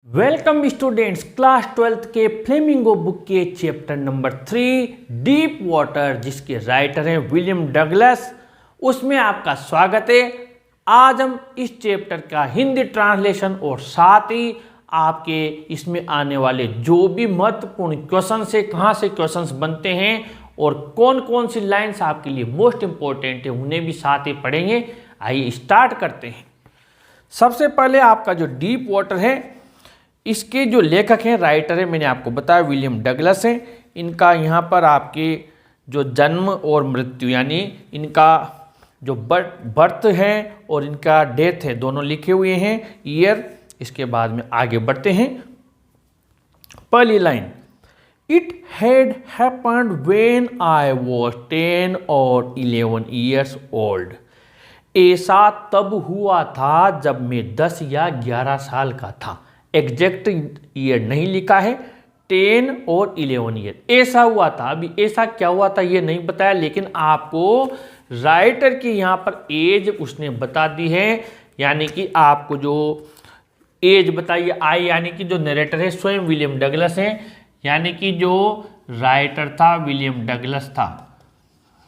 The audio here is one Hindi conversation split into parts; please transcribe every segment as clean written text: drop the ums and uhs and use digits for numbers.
वेलकम स्टूडेंट्स, क्लास 12th के फ्लेमिंगो बुक के चैप्टर नंबर 3 डीप वाटर, जिसके राइटर हैं विलियम डगलस, उसमें आपका स्वागत है। आज हम इस चैप्टर का हिंदी ट्रांसलेशन और साथ ही आपके इसमें आने वाले जो भी महत्वपूर्ण क्वेश्चन है, कहाँ से क्वेश्चंस बनते हैं और कौन कौन सी लाइन्स आपके लिए मोस्ट इंपॉर्टेंट है, उन्हें भी साथ ही पढ़ेंगे। आइए स्टार्ट करते हैं। सबसे पहले आपका जो डीप वाटर है, इसके जो लेखक हैं, राइटर है, मैंने आपको बताया विलियम डगलस हैं। इनका यहाँ पर आपके जो जन्म और मृत्यु यानी इनका जो बर्थ है और इनका डेथ है, दोनों लिखे हुए हैं, ईयर। इसके बाद में आगे बढ़ते हैं। पहली line, it had happened when I was 10 और 11 ईयर्स ओल्ड। ऐसा तब हुआ था जब मैं 10 या 11 साल का था। एग्जैक्ट ईयर नहीं लिखा है, 10 और 11 ईयर ऐसा हुआ था। अभी ऐसा क्या हुआ था ये नहीं बताया, लेकिन आपको राइटर की यहाँ पर एज उसने बता दी है, यानी कि आपको जो एज बताइए आई, यानी कि जो नरेटर है स्वयं विलियम डगलस हैं, यानी कि जो राइटर था विलियम डगलस था।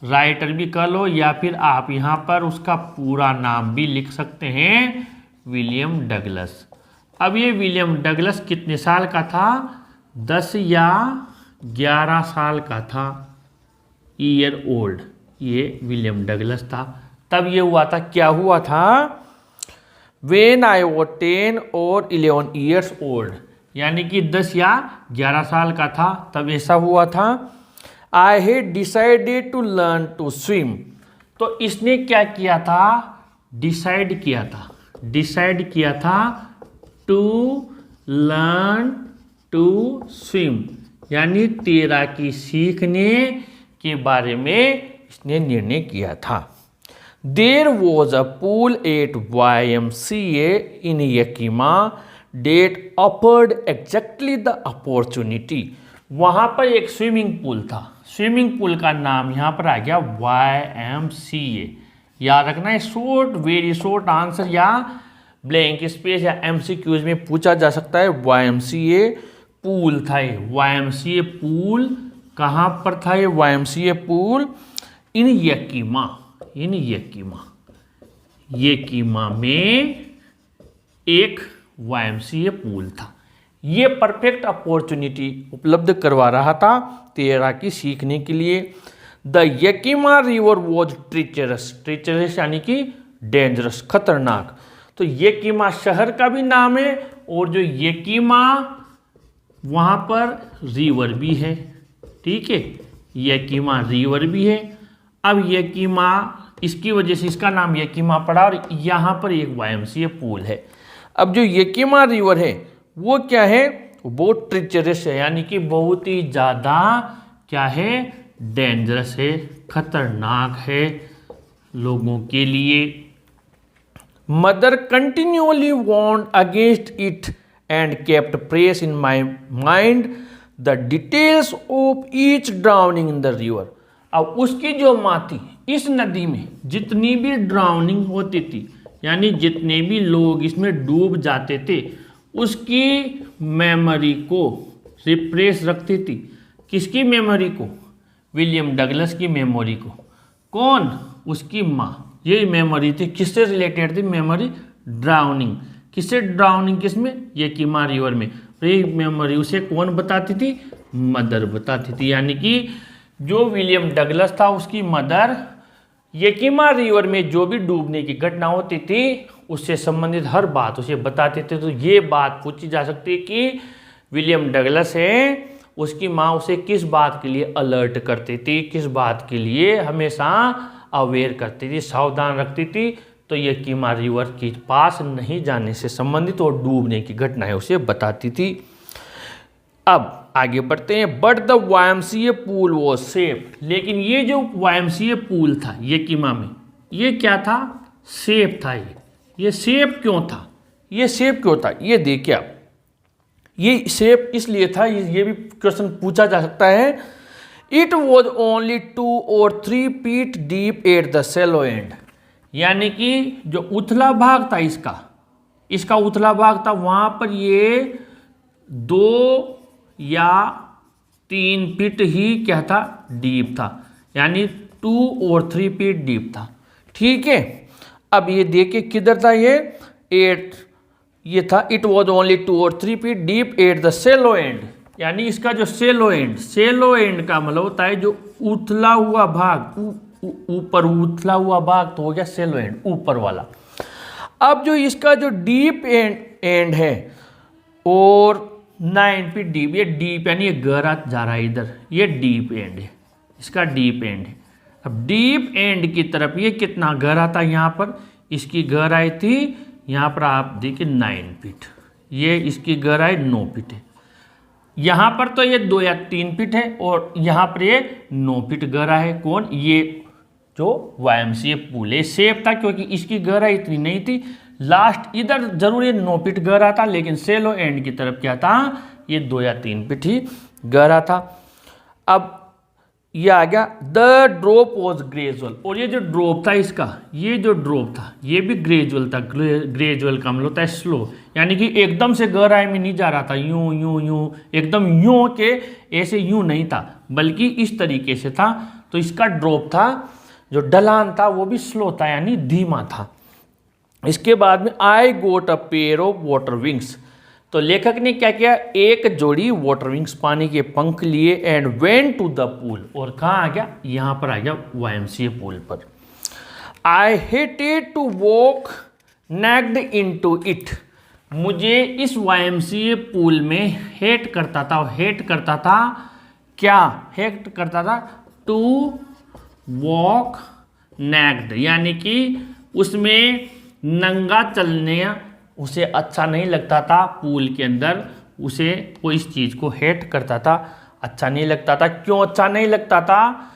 राइटर भी कर लो या फिर आप यहाँ पर उसका पूरा नाम भी लिख सकते हैं, विलियम डगलस। अब ये विलियम डगलस कितने साल का था? 10 या 11 साल का था, ईयर ओल्ड। ये विलियम डगलस था। तब ये हुआ था, क्या हुआ था? व्हेन आई वाज 10 और 11 ईयर्स ओल्ड, यानी कि 10 या 11 साल का था, तब ऐसा हुआ था। I had decided to learn to swim. तो इसने क्या किया था? डिसाइड किया था टू लर्न टू स्विम, यानी तैराकी सीखने के बारे में इसने निर्णय किया था। There was a pool at YMCA in Yakima that offered exactly the opportunity. वहाँ पर एक स्विमिंग पूल था। स्विमिंग पूल का नाम यहाँ पर आ गया YMCA। याद रखना है, शॉर्ट, वेरी शॉर्ट आंसर या ब्लैंक स्पेस या MCQs में पूछा जा सकता है। YMCA पूल था ये। YMCA पूल कहाँ पर था? ये YMCA पूल इन यकीमा में एक YMCA पूल था। ये परफेक्ट अपॉर्चुनिटी उपलब्ध करवा रहा था तैराकी सीखने के लिए। द यकीमा रिवर वॉज ट्रीचरस यानी कि डेंजरस, खतरनाक। तो यकीमा शहर का भी नाम है और जो यकीमा वहाँ पर रिवर भी है। ठीक है, यकीमा रिवर भी है। अब यकीमा, इसकी वजह से इसका नाम यकीमा पड़ा और यहाँ पर एक YMCA पूल है। अब जो यकीमा रिवर है वो क्या है? बहुत ट्रीचरस है, यानी कि बहुत ही ज़्यादा क्या है? डेंजरस है, खतरनाक है लोगों के लिए। Mother continually warned against it and kept press in my mind the details of each drowning in the river. अब उसकी जो माँ थी, इस नदी में जितनी भी ड्राउनिंग होती थी, यानी जितने भी लोग इसमें डूब जाते थे, उसकी मेमोरी को रिप्रेस रखती थी। किसकी मेमोरी को? विलियम डगलस की मेमोरी को। कौन? उसकी माँ। ये मेमोरी थी, किससे रिलेटेड थी? Memory drowning. किससे ड्राउनिंग? किसमें? यकीमा रिवर में। ये मेमोरी उसे कौन बताती थी? मदर बताती थी। यानी कि जो विलियम डगलस था, उसकी मदर यकीमा रिवर में जो भी डूबने की घटना होती थी उससे संबंधित हर बात उसे बताते थे। तो ये बात पूछी जा सकती है कि विलियम डगलस है, उसकी माँ उसे किस बात के लिए अलर्ट करती थी, किस बात के लिए हमेशा अवेयर करती थी, सावधान रखती थी। तो यकीमा रिवर के पास नहीं जाने से संबंधित और डूबने की घटनाएं उसे बताती थी। अब आगे बढ़ते हैं। But the YMCA pool was safe. लेकिन ये जो YMCA पूल था यकीमा में, ये क्या था? सेफ था। ये सेफ क्यों था? ये देखिए आप, ये सेफ इसलिए था, ये भी क्वेश्चन पूछा जा सकता है। इट वॉज ओनली 2 और 3 feet deep at the shallow and, यानी कि जो उथला भाग था इसका उथला भाग था, वहाँ पर ये 2 या 3 फीट ही क्या था, डीप था, यानी 2 और 3 फीट डीप था। ठीक है, अब ये देखिए किधर था ये 8, ये था इट वॉज ओनली 2 और 3 feet deep at the shallow end, यानी इसका जो सेलो एंड का मतलब होता है जो उथला हुआ भाग, ऊपर उथला हुआ भाग तो हो गया सेलो एंड, ऊपर वाला। अब जो इसका जो डीप एंड है और 9 फीट डीप, ये डीप यानी ये गहरा जा रहा है इधर, ये डीप एंड है, इसका डीप एंड है। अब डीप एंड की तरफ ये कितना गहरा था, यहाँ पर इसकी गहराई थी, यहाँ पर आप देखिए 9 फीट, ये इसकी गहराई 9 फीट है। यहाँ पर तो ये 2 या 3 फीट है और यहाँ पर ये 9 फीट गहरा है। कौन, ये जो YMCA पूल है, सेफ था क्योंकि इसकी गहराई इतनी नहीं थी। लास्ट इधर जरूर ये 9 फीट गहरा था, लेकिन सेलो एंड की तरफ क्या था, ये 2 या 3 फीट ही गहरा था। अब ये आ गया द ड्रॉप वॉज ग्रेजुअल, और ये जो ड्रॉप था इसका, ये जो ड्रॉप था ये भी ग्रेजुअल था। ग्रेजुअल का मतलब होता है स्लो, यानी कि एकदम से गहराई में नहीं जा रहा था, यूं यूं यूं एकदम यूं के ऐसे यूं नहीं था, बल्कि इस तरीके से था। तो इसका ड्रॉप था, जो ढलान था वो भी स्लो था, यानी धीमा था। इसके बाद में I got a pair of water wings, तो लेखक ने क्या किया, एक जोड़ी वाटर विंग्स पानी के पंख लिए and went to the pool, और कहाँ आ गया, यहाँ पर आ गया YMCA पूल पर। I hated to walk naked into it, मुझे इस YMCA पूल में हेट करता था, क्या हेट करता था, टू वॉक नेक्ड, यानी कि उसमें नंगा चलने उसे अच्छा नहीं लगता था। पूल के अंदर उसे वो इस चीज़ को हेट करता था, अच्छा नहीं लगता था। क्यों अच्छा नहीं लगता था,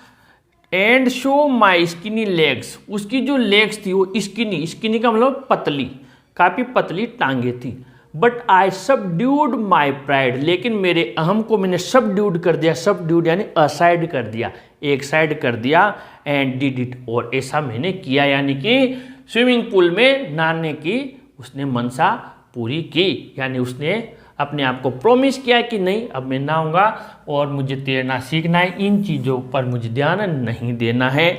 and show my skinny legs, उसकी जो लेग्स थी वो स्किनी का मतलब पतली, काफ़ी पतली टांगे थी। But I subdued my pride, लेकिन मेरे अहम को मैंने सबड्यूड कर दिया, सबड्यूड यानी असाइड कर दिया, एक साइड कर दिया, एंड डिड इट, और ऐसा मैंने किया, यानी कि स्विमिंग पूल में नहाने की उसने मनसा पूरी की, यानी उसने अपने आप को प्रॉमिस किया कि नहीं अब मैं नहाऊंगा और मुझे तैरना सीखना है, इन चीज़ों पर मुझे ध्यान नहीं देना है।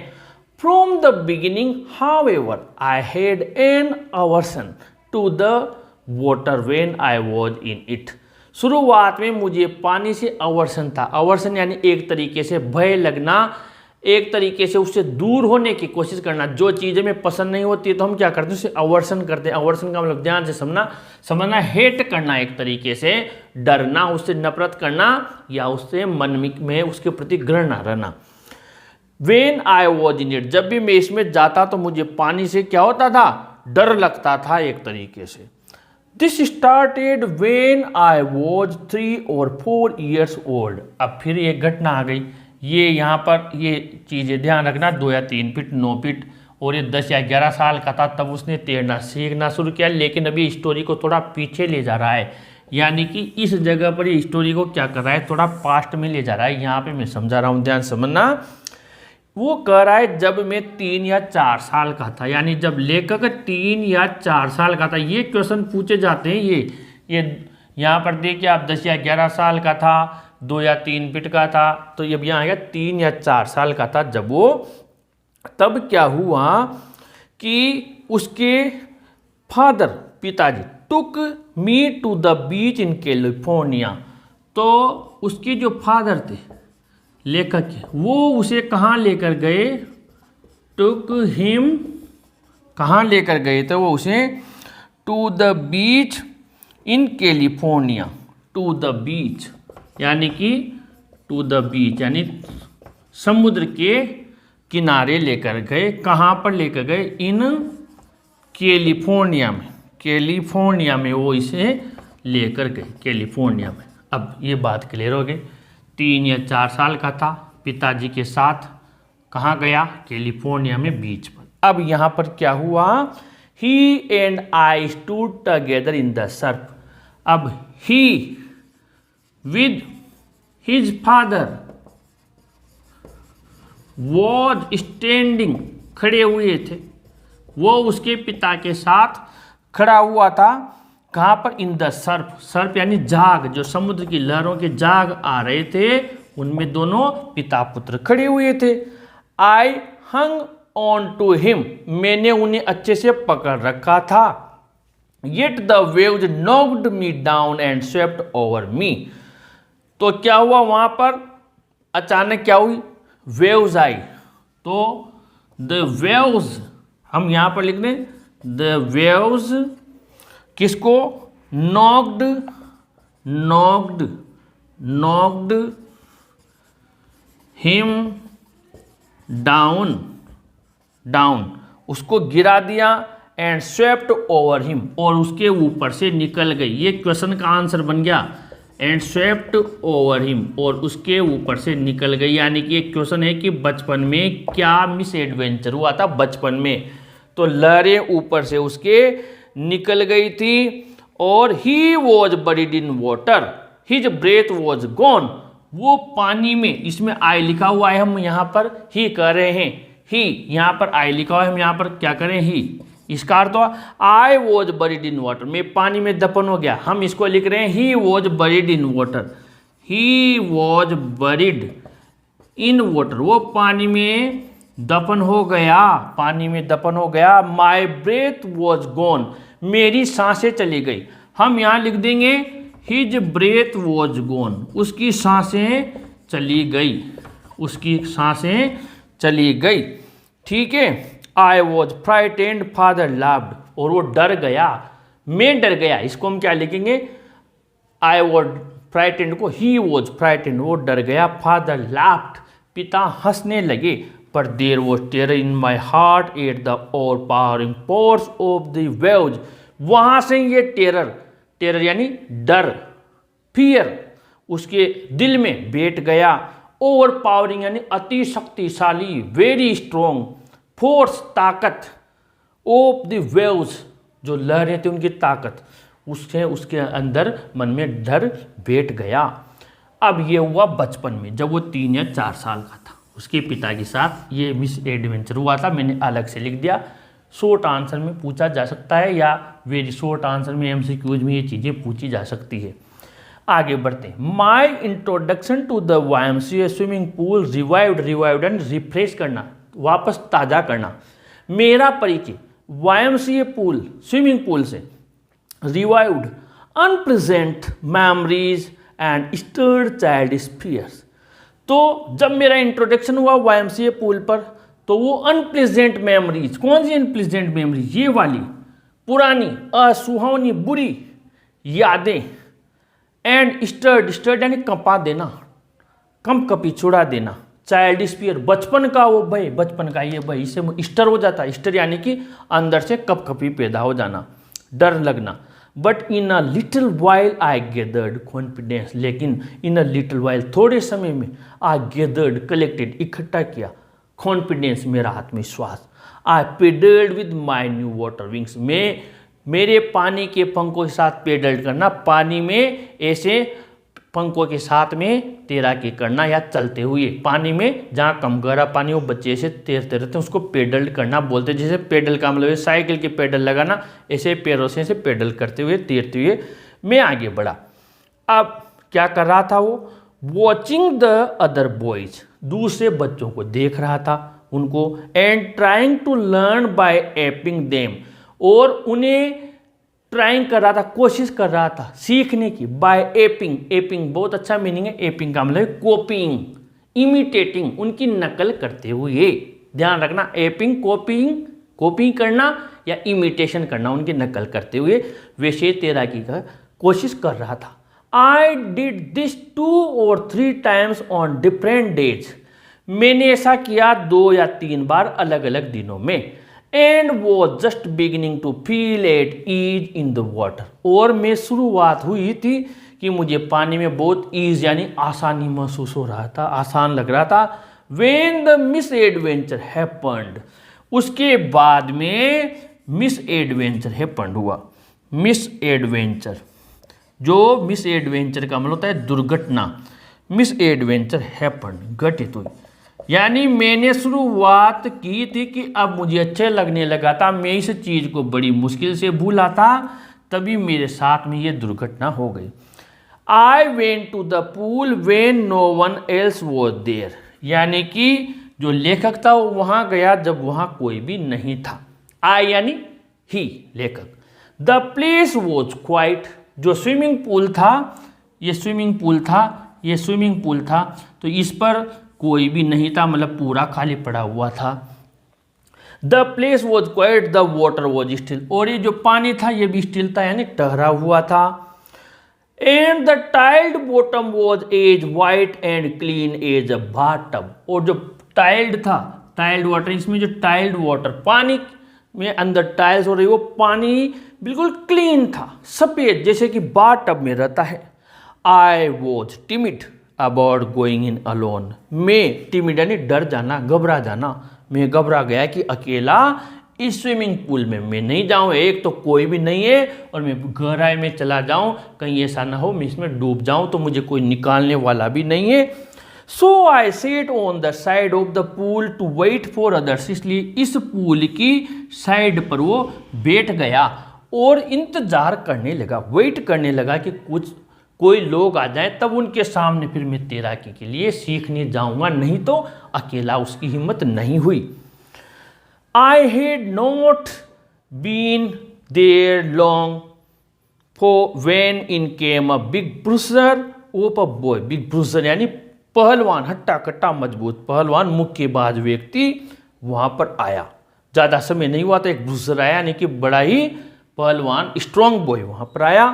From the beginning however I had an aversion to the water when I was in it, शुरुआत में मुझे पानी से अवर्सन था। अवर्सन यानी एक तरीके से भय लगना, एक तरीके से उससे दूर होने की कोशिश करना। जो चीज़ हमें पसंद नहीं होती है तो हम क्या करते हैं, उससे अवर्सन करते हैं। अवर्सन का मतलब ध्यान से समझना, हेट करना, एक तरीके से डरना, उससे नफरत करना, या उससे मन में उसके प्रति घृणा रहना। When I was in it, जब भी मैं इसमें जाता तो मुझे पानी से क्या होता था, डर लगता था एक तरीके से। This started when I was 3 और 4 years ओल्ड, अब फिर एक घटना आ गई। ये यहाँ पर ये चीज़ें ध्यान रखना, 2 या 3 फीट 9 फीट, और ये 10 या 11 साल का था तब उसने तैरना सीखना शुरू किया। लेकिन अभी स्टोरी को थोड़ा पीछे ले जा रहा है, यानी कि इस जगह पर ये स्टोरी को क्या कर रहा है, थोड़ा पास्ट में ले जा रहा है। यहाँ पे मैं समझा रहा हूँ, ध्यान समझना। वो कह रहा है जब मैं 3 या 4 साल का था, यानी जब लेखक 3 या 4 साल का था। ये क्वेश्चन पूछे जाते हैं, ये यहाँ पर देखिए आप 10 या 11 साल का था, 2 या 3 फीट का था, तो ये यहाँ आएगा 3 या 4 साल का था जब वो। तब क्या हुआ कि उसके फादर, पिताजी, took me to the beach in California, तो उसके जो फादर थे लेखक के, वो उसे कहाँ लेकर गए, टुक हिम, कहाँ लेकर गए थे वो उसे, to the beach in California, to the beach यानी कि टू द बीच यानी समुद्र के किनारे लेकर गए। कहाँ पर लेकर गए, इन कैलिफोर्निया में, कैलिफोर्निया में वो इसे लेकर गए, कैलिफोर्निया में। अब ये बात क्लियर हो गई। 3 या 4 साल का था, पिताजी के साथ कहाँ गया, कैलिफोर्निया में बीच पर। अब यहाँ पर क्या हुआ, he and I stood together in the surf. अब he with his father was standing, खड़े हुए थे, वो उसके पिता के साथ खड़ा हुआ था। कहाँ पर? इन द सर्फ, सर्फ यानी जाग, जो समुद्र की लहरों के जाग आ रहे थे, उनमें दोनों पिता पुत्र खड़े हुए थे। आई हंग ऑन टू हिम, मैंने उन्हें अच्छे से पकड़ रखा था। Yet the waves knocked me down and swept over me, तो क्या हुआ वहां पर? अचानक क्या हुई? वेव्स आई। तो द वेव्स हम यहां पर लिख दें, द वेव्स किसको? Knocked, knocked, knocked him down, down, उसको गिरा दिया। एंड स्वेप्ट ओवर हिम, और उसके ऊपर से निकल गई। ये क्वेश्चन का आंसर बन गया। एंड स्वेप्ट ओवर हिम, और उसके ऊपर से निकल गई। यानी कि एक क्वेश्चन है कि बचपन में क्या मिस एडवेंचर हुआ था बचपन में, तो लहरें ऊपर से उसके निकल गई थी। और he was buried in water, his breath was gone, वो पानी में, इसमें आई लिखा हुआ है, हम यहाँ पर ही कर रहे हैं, ही, यहाँ पर आई लिखा हुआ है, हम यहाँ पर क्या करें? ही। इसका अर्थ हुआ I was buried in water, मैं पानी में दफन हो गया। हम इसको लिख रहे हैं ही was buried in water, he was buried in water, वो पानी में दफन हो गया, पानी में दफन हो गया। माई ब्रेथ वॉज गॉन, मेरी सांसें चली गई। हम यहाँ लिख देंगे हिज ब्रेथ वॉज गॉन, उसकी सांसें चली गई, उसकी सांसें चली गई। ठीक है। I was frightened, father laughed, और वो डर गया, मैं डर गया। इसको हम क्या लिखेंगे? आई वॉज फ्राइटेंड को ही वॉज फ्राइटेंड, वो डर गया। फादर लाफ्ड, पिता हंसने लगे। पर there was terror in my heart at the overpowering force of the waves, वहां से ये टेरर, टेरर यानी डर, फियर, उसके दिल में बैठ गया। ओवर पावरिंग यानी अति शक्तिशाली, वेरी स्ट्रोंग, फोर्स ताकत, ऑफ द वेव्स जो लहरें थी उनकी ताकत, उससे उसके अंदर मन में डर बैठ गया। अब ये हुआ बचपन में, जब वो 3 या 4 साल का था, उसके पिता के साथ ये मिस एडवेंचर हुआ था। मैंने अलग से लिख दिया, शॉर्ट आंसर में पूछा जा सकता है या वेरी शॉर्ट आंसर में MCQs में ये चीज़ें पूछी जा सकती है। आगे बढ़ते हैं। My introduction to the YMCA swimming pool revived, revived and refresh करना, वापस ताज़ा करना। मेरा परिचय YMCA पूल, स्विमिंग पूल से। Revived unpleasant memories and stirred childish fears, तो जब मेरा इंट्रोडक्शन हुआ YMCA पूल पर, तो वो अनप्लेजेंट मेमोरीज, कौन सी अनप्लेजेंट मेमोरीज? ये वाली पुरानी असुहावनी बुरी यादें। एंड स्टर्ड, स्टर्ड यानी कंपा देना, कंपकपी छुड़ा देना। चाइल्डिश फियर, बचपन का वो भय, बचपन का ये भय, इससे स्टर हो जाता है। स्टर यानी कि अंदर से कपकपी पैदा हो जाना, डर लगना। But in a little while I gathered confidence, लेकिन इन अ लिटिल वाइल, थोड़े समय में, आई गेदर्ड, कलेक्टेड, इकट्ठा किया, कॉन्फिडेंस, मेरा आत्मविश्वास। I paddled with my new water wings, मैं मेरे पानी के पंखों के साथ पेडल करना, पानी में ऐसे पंखों के साथ में तैराकी करना या चलते हुए पानी में, जहाँ कम गहरा पानी हो बच्चे ऐसे तैरते रहते हैं, उसको पेडल करना बोलते हैं। जैसे पेडल का मतलब साइकिल के पेडल लगाना, ऐसे पैरों से ऐसे पेडल करते हुए तैरते हुए मैं आगे बढ़ा। अब क्या कर रहा था वो? वॉचिंग द अदर बॉयज, दूसरे बच्चों को देख रहा था उनको। And trying to learn by aping them, और उन्हें ट्राइंग कर रहा था, कोशिश कर रहा था सीखने की। बाय एपिंग, एपिंग बहुत अच्छा मीनिंग है। एपिंग का मतलब कॉपीइंग, इमिटेटिंग, उनकी नकल करते हुए। ध्यान रखना, एपिंग कॉपीइंग, कॉपी करना या इमिटेशन करना, उनकी नकल करते हुए वैसे तैराकी का कोशिश कर रहा था। I did this 2 or 3 times on different days, मैंने ऐसा किया 2 या 3 बार अलग अलग दिनों में। And was just beginning to feel at ease in the water, और मैं शुरुआत हुई थी कि मुझे पानी में बहुत ईज यानी आसानी महसूस हो रहा था, आसान लग रहा था। When the miss adventure happened, उसके बाद में मिस एडवेंचर हैपेंड हुआ। मिस एडवेंचर, जो मिस एडवेंचर का मतलब होता है दुर्घटना। मिस एडवेंचर हैपेंड, घटित हुई, यानी मैंने शुरुआत की थी कि अब मुझे अच्छे लगने लगा था। मैं इस चीज़ को बड़ी मुश्किल से भूला था तभी मेरे साथ में ये दुर्घटना हो गई। I went to the pool when no one else was there, यानी कि जो लेखक था वो वहाँ गया जब वहाँ कोई भी नहीं था। आई यानी ही, लेखक। द प्लेस वॉज क्वाइट, जो स्विमिंग पूल था, ये स्विमिंग पूल था, ये स्विमिंग पूल था, तो इस पर कोई भी नहीं था, मतलब पूरा खाली पड़ा हुआ था। The place was quite the water was still, और ये जो पानी था ये भी स्टिल था, यानी ठहरा हुआ था। And the tiled bottom was as white and clean as a bathtub, और जो टाइल्ड था, टाइल्ड वाटर, इसमें जो टाइल्ड वाटर, पानी में अंदर टाइल्स हो रही, वो पानी बिल्कुल क्लीन था, सफ़ेद, जैसे कि बाथटब में रहता है। I was timid about going in alone, मैं टिमिड यानी डर जाना, घबरा जाना, मैं घबरा गया कि अकेला इस स्विमिंग पूल में मैं नहीं जाऊं, एक तो कोई भी नहीं है और मैं गहराई में चला जाऊं, कहीं ऐसा ना हो मैं इसमें डूब जाऊं तो मुझे कोई निकालने वाला भी नहीं है। So I sat on the side of the pool to wait for others, इसलिए इस पूल की साइड पर वो बैठ गया और इंतजार करने लगा, वेट करने लगा कि कोई लोग आ जाएं, तब उनके सामने फिर मैं तैराकी के लिए सीखने जाऊंगा, नहीं तो अकेला उसकी हिम्मत नहीं हुई। I had not been there long for when in came a big bruiser of a boy, big bruiser यानी पहलवान, हट्टा कट्टा मजबूत पहलवान, मुक्केबाज व्यक्ति वहाँ पर आया। ज़्यादा समय नहीं हुआ तो एक ब्रूजर आया, यानी कि बड़ा ही पहलवान, स्ट्रॉन्ग बॉय वहाँ पर आया।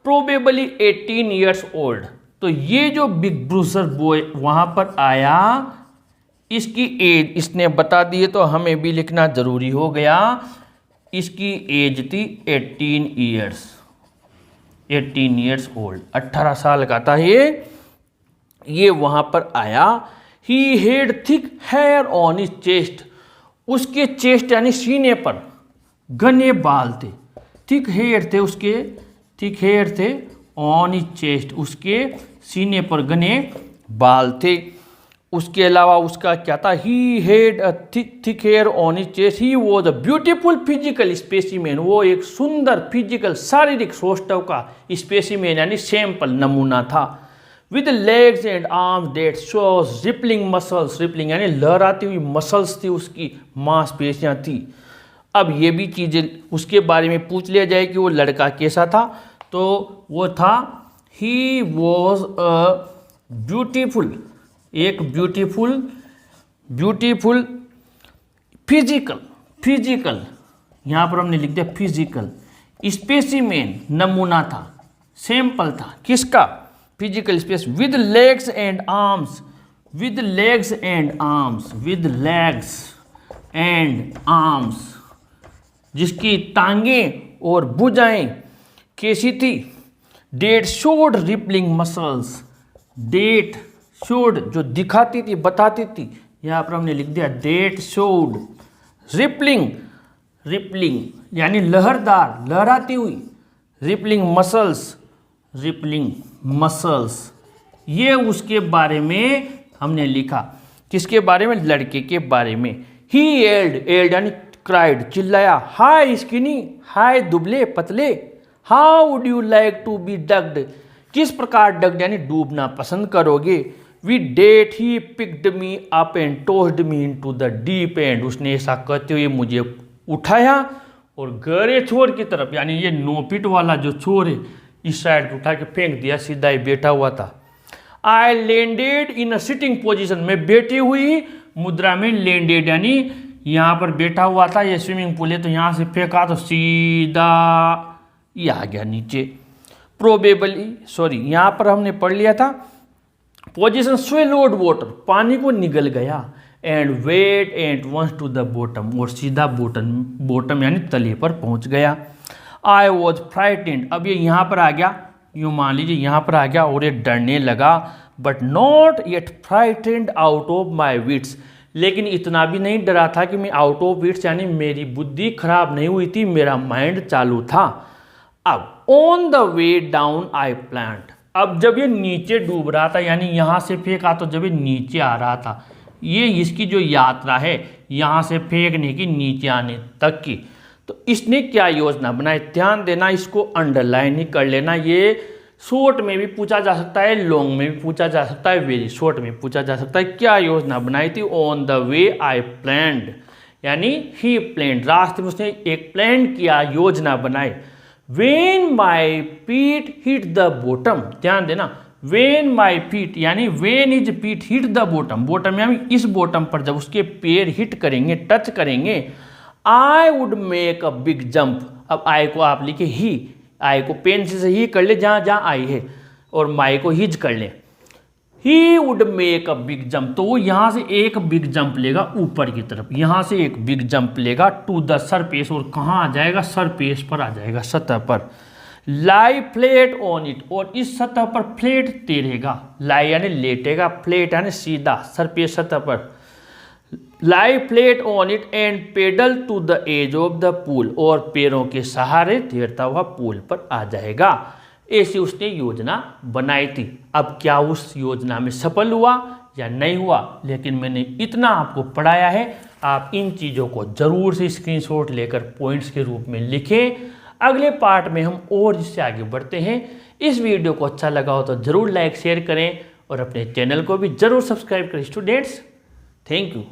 प्रोबेबली 18 ईयर्स ओल्ड, तो ये जो बिग ब्रूजर बॉय वहाँ पर आया, इसकी एज इसने बता दी है तो हमें भी लिखना ज़रूरी हो गया। इसकी एज थी 18 ईयर्स, 18 ईयर्स ओल्ड, 18 साल का था ये वहाँ पर आया। He had thick hair on his chest, उसके चेस्ट यानी सीने पर घने बाल थे, थिक हेयर थे उसके, थिक हेयर थे ऑन हिज चेस्ट, उसके सीने पर घने बाल थे। उसके अलावा उसका क्या था, he had a thick hair on his chest, he was a beautiful physical specimen, वो एक सुंदर फिजिकल शारीरिक सौष्ठव का स्पेसिमेन यानी सैंपल नमूना था। With legs and arms that shows rippling muscles, rippling यानी लहराती हुई मसल्स थी, उसकी मांसपेशियां थी। अब ये भी चीज़ें उसके बारे में पूछ लिया जाए कि वो लड़का कैसा था, तो वो था ही वॉज अ ब्यूटीफुल, एक ब्यूटीफुल फिजिकल यहाँ पर हमने लिख दिया फिजिकल, स्पेसिमेन नमूना था, सैंपल था, किसका, physical space, with legs and arms, with legs and arms, with legs and arms, जिसकी टांगें और भुजाएं कैसी थी, that showed rippling muscles, that showed जो दिखाती थी, बताती थी, यहाँ पर हमने लिख दिया डेट शोड रिपलिंग, रिपलिंग यानी लहरदार, लहराती हुई, रिपलिंग मसल्स, ये उसके बारे में हमने लिखा, किसके बारे में, लड़के के बारे में। ही एल्ड यानी क्राइड, चिल्लाया, हाय स्किनी, हाय दुबले पतले, how would you like to be dunked, किस प्रकार डग्ड यानी डूबना पसंद करोगे। With that he picked me up and tossed me into the deep end, उसने ऐसा कहते हुए मुझे उठाया और गहरे छोर की तरफ, यानी ये 9 फीट वाला जो छोर है इस साइड पे उठा के फेंक दिया, सीधा ही बैठा हुआ था। I landed in a sitting position, मैं बैठी हुई मुद्रा में, लैंडेड यानी यहाँ पर बैठा हुआ था, ये स्विमिंग पूल है तो यहाँ से फेंका तो सीधा ये आ गया नीचे। प्रोबेबली यहाँ पर हमने पढ़ लिया था, पोजिशन स्वेलोड वाटर, पानी को निगल गया, and went and once to the bottom, और सीधा बॉटम यानी तले पर पहुंच गया। आई वॉज फ्राइटेंड, अब ये यहाँ पर आ गया, यूँ मान लीजिए यहाँ पर आ गया और ये डरने लगा, but not yet frightened out of my wits, लेकिन इतना भी नहीं डरा था कि मैं आउट ऑफ विट्स यानी मेरी बुद्धि खराब नहीं हुई थी, मेरा माइंड चालू था। अब on the way down I plant, अब जब ये नीचे डूब रहा था यानी यहाँ से फेंका तो जब ये नीचे आ रहा था, ये इसकी जो यात्रा है यहाँ से फेंकने की नीचे आने तक की, तो इसने क्या योजना बनाई, ध्यान देना, इसको अंडरलाइन ही कर लेना। ये शॉर्ट में भी पूछा जा सकता है, लॉन्ग में भी पूछा जा सकता है, वेरी शॉर्ट में पूछा जा सकता है। क्या योजना बनाई थी, on the way I planned, यानी ही प्लान्ड, रास्ते में उसने एक प्लान किया, योजना बनाई। When my feet hit the bottom, ध्यान देना, वेन माई फीट यानी when is feet hit the bottom, bottom यानी इस बॉटम पर जब उसके पैर हिट करेंगे, टच करेंगे, I would make a big jump. अब आई को आप लिखे ही, आई को पेन से ही कर ले जहाँ जहाँ आई है, और माई को हिज कर ले। He would make a big jump, तो वो यहाँ से एक बिग जंप लेगा ऊपर की तरफ, यहाँ से एक बिग जंप लेगा टू द सरफेस, और कहाँ आ जाएगा, सरफेस पर आ जाएगा, सतह पर। लाई फ्लैट ऑन इट, और इस सतह पर फ्लैट तैरेगा, लाई यानी लेटेगा, फ्लैट यानी सीधा, सरफेस सतह पर। Lie flat on it and paddle to the edge of the pool, और पैरों के सहारे तैरता हुआ पूल पर आ जाएगा। ऐसी उसने योजना बनाई थी। अब क्या उस योजना में सफल हुआ या नहीं हुआ, लेकिन मैंने इतना आपको पढ़ाया है, आप इन चीज़ों को जरूर से स्क्रीनशॉट लेकर पॉइंट्स के रूप में लिखें। अगले पार्ट में हम और इससे आगे बढ़ते हैं। इस वीडियो को अच्छा लगा हो तो ज़रूर लाइक शेयर करें, और अपने चैनल को भी ज़रूर सब्सक्राइब करें स्टूडेंट्स। Thank you.